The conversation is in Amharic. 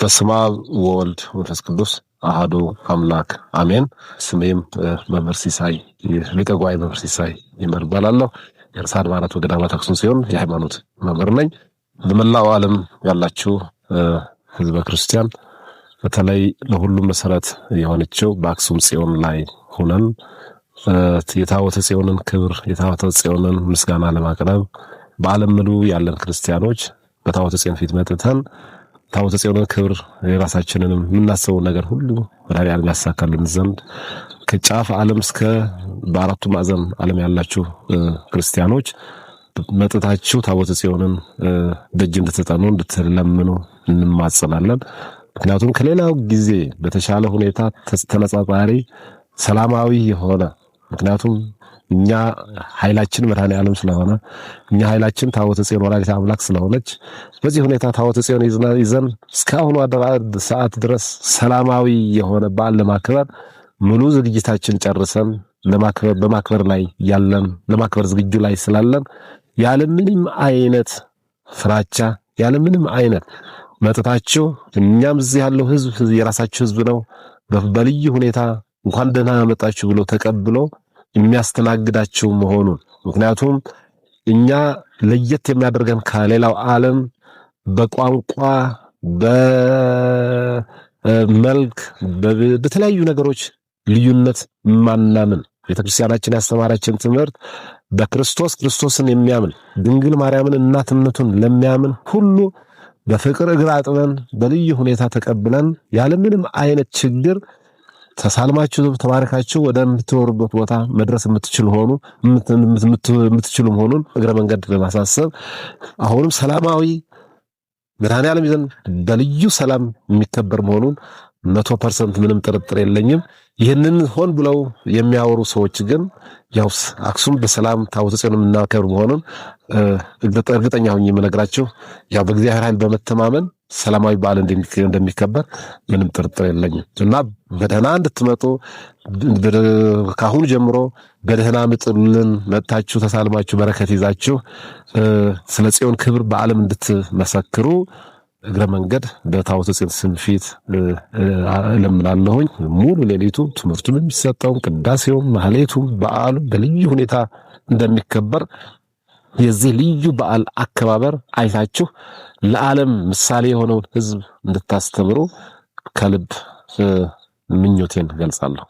በስመ አብ ወወልድ ወመንፈስ ቅዱስ አሐዱ አምላክ አሜን። ስሜም መምህር ሲሳይ ሊቀ ጉባኤ መምህር ሲሳይ ይመር እባላለሁ። የርዕሰ አድባራት ወገዳማት አክሱም ጽዮን የሃይማኖት መምህር ነኝ። በመላው ዓለም ያላችሁ ህዝበ ክርስቲያን በተለይ ለሁሉም መሰረት የሆነችው በአክሱም ጽዮን ላይ ሆነን የታቦተ ጽዮንን ክብር የታቦተ ጽዮንን ምስጋና ለማቅረብ በዓለም ሙሉ ያለን ክርስቲያኖች በታቦተ ጽዮን ፊት መጥተን ታቦተ ጽዮንን ክብር የራሳችንንም የምናስበው ነገር ሁሉ ወዳጅ ያሳካልን ዘንድ ከጫፍ ዓለም እስከ በአራቱ ማዕዘን ዓለም ያላችሁ ክርስቲያኖች መጥታችሁ ታቦተ ጽዮንን ደጅ እንድትጠኑ እንድትለምኑ እንማጸናለን። ምክንያቱም ከሌላው ጊዜ በተሻለ ሁኔታ ተነጻጻሪ ሰላማዊ የሆነ ምክንያቱም እኛ ኃይላችን መድኃኔዓለም ስለሆነ እኛ ኃይላችን ታቦተ ጽዮን ወላዲተ አምላክ ስለሆነች በዚህ ሁኔታ ታቦተ ጽዮን ይዘን እስካሁን ሰዓት ድረስ ሰላማዊ የሆነ በዓል ለማክበር ሙሉ ዝግጅታችን ጨርሰን በማክበር ላይ ያለን ለማክበር ዝግጁ ላይ ስላለን ያለምንም አይነት ፍራቻ ያለምንም አይነት መጥታችሁ እኛም እዚህ ያለው ህዝብ የራሳችሁ ህዝብ ነው በልዩ ሁኔታ እንኳን ደህና መጣችሁ ብሎ ተቀብሎ የሚያስተናግዳችሁ መሆኑን ምክንያቱም እኛ ለየት የሚያደርገን ከሌላው ዓለም በቋንቋ በመልክ በተለያዩ ነገሮች ልዩነት ማናምን ቤተክርስቲያናችን ያስተማራችን ትምህርት ክርስቶስን የሚያምን ድንግል ማርያምን እናትነቱን ለሚያምን ሁሉ በፍቅር እግር አጥበን በልዩ ሁኔታ ተቀብለን ያለምንም አይነት ችግር ተሳልማችሁ ተባረካችሁ ወደምትወሩበት ቦታ መድረስ የምትችሉ መሆኑን እግረ መንገድ ለማሳሰብ አሁንም ሰላማዊ መድኃኔዓለም ይዘን በልዩ ሰላም የሚከበር መሆኑን 100% ምንም ጥርጥር የለኝም። ይህንን ሆን ብለው የሚያወሩ ሰዎች ግን ያው አክሱም በሰላም ታቦተ ጽዮን የምናከብር መሆኑን እርግጠኛ ሆኜ የምነግራችሁ ያው በእግዚአብሔር ኃይል በመተማመን ሰላማዊ በዓል እንደሚከበር ምንም ጥርጥር የለኝም እና በደህና እንድትመጡ ካሁን ጀምሮ በደህና ምጥልን መጣችሁ ተሳልማችሁ በረከት ይዛችሁ ስለ ጽዮን ክብር በዓለም እንድትመሰክሩ እግረ መንገድ በታቦተ ጽዮን ስም ፊት እለምናለሁኝ። ሙሉ ሌሊቱ ትምህርቱም የሚሰጠው ቅዳሴውም ማህሌቱም በዓሉ በልዩ ሁኔታ እንደሚከበር የዚህ ልዩ በዓል አከባበር አይታችሁ ለዓለም ምሳሌ የሆነውን ህዝብ እንድታስተምሩ ከልብ ምኞቴን ገልጻለሁ።